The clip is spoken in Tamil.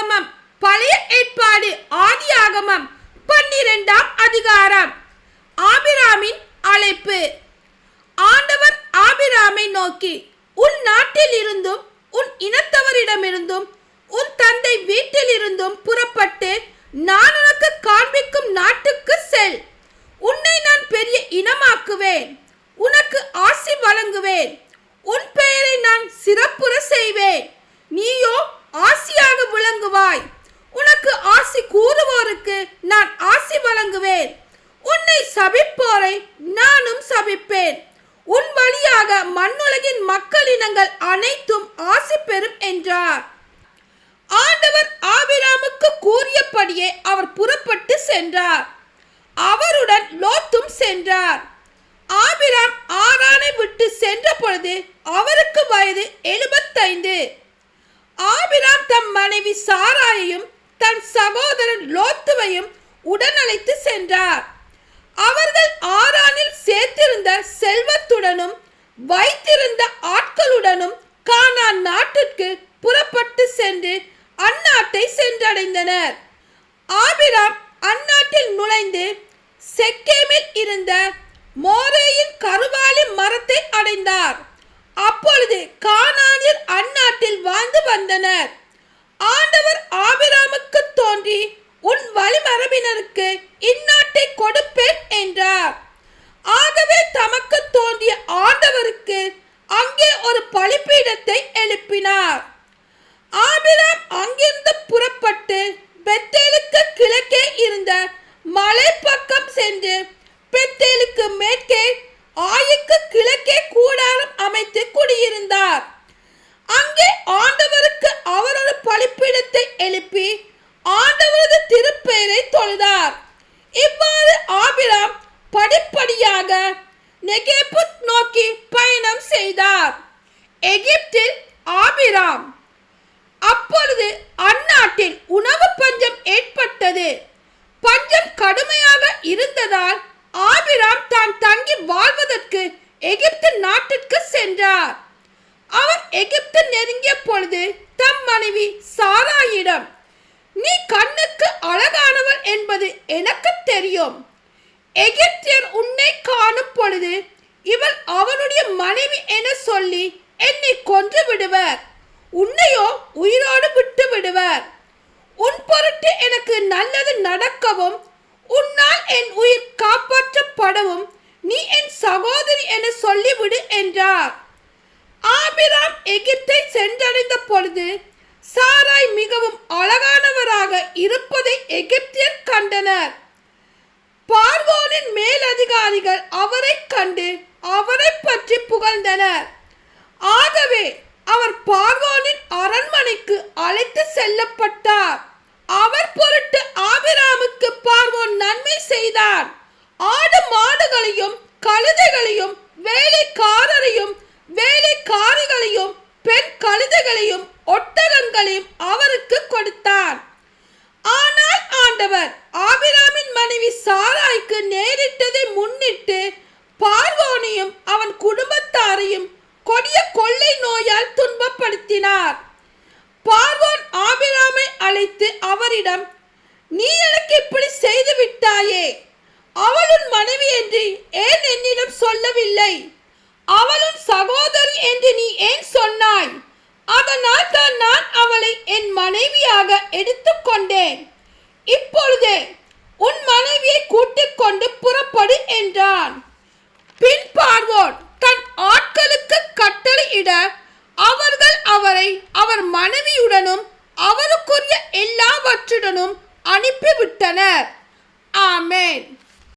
ஆகமம், பழைய ஏற்பாடு ஆதியாகமம் 12ஆம் அதிகாரம். ஆபிராமின் அழைப்பு. ஆண்டவர் ஆபிராமை நோக்கி, உன் நாட்டில் இருந்தும் உன் இனத்தவரிடமிருந்தும் உன் தந்தை வீட்டில் இருந்தும் புறப்பட்டு நான் உனக்கு காண்பிக்கும் நாட்டுக்கு செல். உன்னை நான் பெரிய இனமாக்குவேன், உனக்கு ஆசி வழங்குவேன், உன் பெயரை நான் சிறப்புற செய்வேன், நீயோ ஆசியாக விளங்குவாய். உனக்கு ஆசி கூறுவோருக்கு நான் ஆசி வழங்குவேன், உன்னை சபிப்போரை நானும் சபிப்பேன். உன் வழியாக மண்ணுலகின் மக்களினங்கள் அனைத்தும் ஆசி பெறும் என்றார். ஆண்டவர் ஆபிராமுக்கு கூறியபடியே அவர் புறப்பட்டு சென்றார். அவருடன் லோத்தும் சென்றார். ஆபிராம் ஆரானை விட்டு சென்ற பொழுது அவருக்கு வயது 75. ஆபிராம் தம் மனைவி சாராயையும் தன் சகோதரன் லோத்துவையும் உடன் அழைத்து சென்றார். அவர்கள் ஆரானில் சேர்த்திருந்த செல்வத்துடனும் வைத்திருந்த ஆட்களுடனும் கானான் நாட்டிற்கு புறப்பட்டு சென்று அந்நாட்டை சென்றடைந்தனர். ஆபிராம் அந்நாட்டில் நுழைந்து செக்கேமில் இருந்த மோரேயின் கருவாலி மரத்தை அடைந்தார். அப்பொழுது கானானியர் அந்நாட்டில் வாழ்ந்து வந்தனர். ஆண்டவர் ஆபிராமுக்கு தோன்றி, உன் வழிமரபினருக்கு இந்நாட்டை கொடுப்பேன் என்றார். ஆகவே தமக்கு தோன்றிய ஆண்டவருக்கு அங்கே ஒரு பலிபீடத்தை எழுப்பினார். ஆபிராம் அங்கிருந்து புறப்பட்டு பெத்தேலுக்கு கிழக்கே இருந்த மலை பக்கம் சென்று பெத்தேலுக்கு மேற்கே ஆயுக்கு கிழக்கே கூடாரம் அமைத்து குடியிருந்தார். அங்கே ஆண்டவருக்கு அவர் ஒரு பலிபீடத்தை எழுப்பி ஆண்டவரது திருப்பெயரை தொழுதார். இவ்வாறு ஆபிராம் படிப்படியாக நெகேபு நோக்கி பயணம் செய்தார். எகிப்தில் ஆபிராம். அப்பொழுது அந்நாட்டில் உணவு பஞ்சம் ஏற்பட்டது. பஞ்சம் கடுமையாக இருந்ததால் ஆபிராம் தான் தங்கி வாழ்வதற்கு எகிப்து நாட்டிற்கு சென்றார். அவர் எகிப்து நெருங்கிய பொழுது தம் மனைவி சாராயிடம், நீ கண்ணுக்கு அழகானவள் என்பது எனக்கு தெரியும். எகிப்தியர் உன்னை காணும் பொழுது இவள் அவனுடைய மனைவி என சொல்லி என்னை கொன்று விடுவர், உன்னையோ உயிரோடு விட்டு விடுவர். உன் பொருட்டு எனக்கு நல்லது நடக்கவும் உன்னால் என் உயிர் காப்பாற்றப்படவும் நீ என் சகோதரி என சொல்லிவிடு என்றார். ஆபிராம் எகிப்தை சென்றடைந்த பொழுது சாராய் மிகவும் அழகானவராக இருப்பதை எகிப்தியர் கண்டனர். பார்வோனின் மேலதிகாரிகள் அவரை கண்டு அவரை பற்றி புகழ்ந்தனர். ஆகவே அவர் பார்வோனின் அரண்மனைக்கு அழைத்து செல்லப்பட்டார். அவர் பொருட்டு ஆபிராமுக்கு பார்வோன் நன்மை செய்தார். ஆடு மாடுகளையும் கழுதைகளையும் வேலைக்காரரையும் வேலைக்காரிகளையும் பெண் கழுதைகளையும் ஒட்டகங்களையும் அவருக்கு கொடுத்தார். ஆனால் ஆண்டவர் ஆபிராமின் மனைவி சாராய்க்கு நேரிட்டதை முன்னிட்டு பார்வோனையும் அவன் குடும்பத்தாரையும் கொடிய கொள்ளை நோயால் துன்பப்படுத்தினார். பார்வோன் ஆபிராமை அழைத்து அவரிடம், நீ எனக்கு இப்படி செய்து விட்டாயே, அவளுன் மனைவி என்று ஏன் என்னிடம் சொல்லவில்லை? அவளுன் சகோதரி என்று நீ ஏன் சொன்னாய்? அதனால் தான் நான் அவளை என் மனைவியாக எடுத்துக்கொண்டேன். இப்பொழுதே உன் மனைவியை கூட்டிக் கொண்டு புறப்படு என்றான். பின் பார்வோன் தன் ஆட்களுக்கு கட்டளையிட அவர்கள் அவரை அவர் மனைவியுடனும் அவருக்குரிய எல்லாவற்றுடனும் அனுப்பிவிட்டனர். ஆமென்.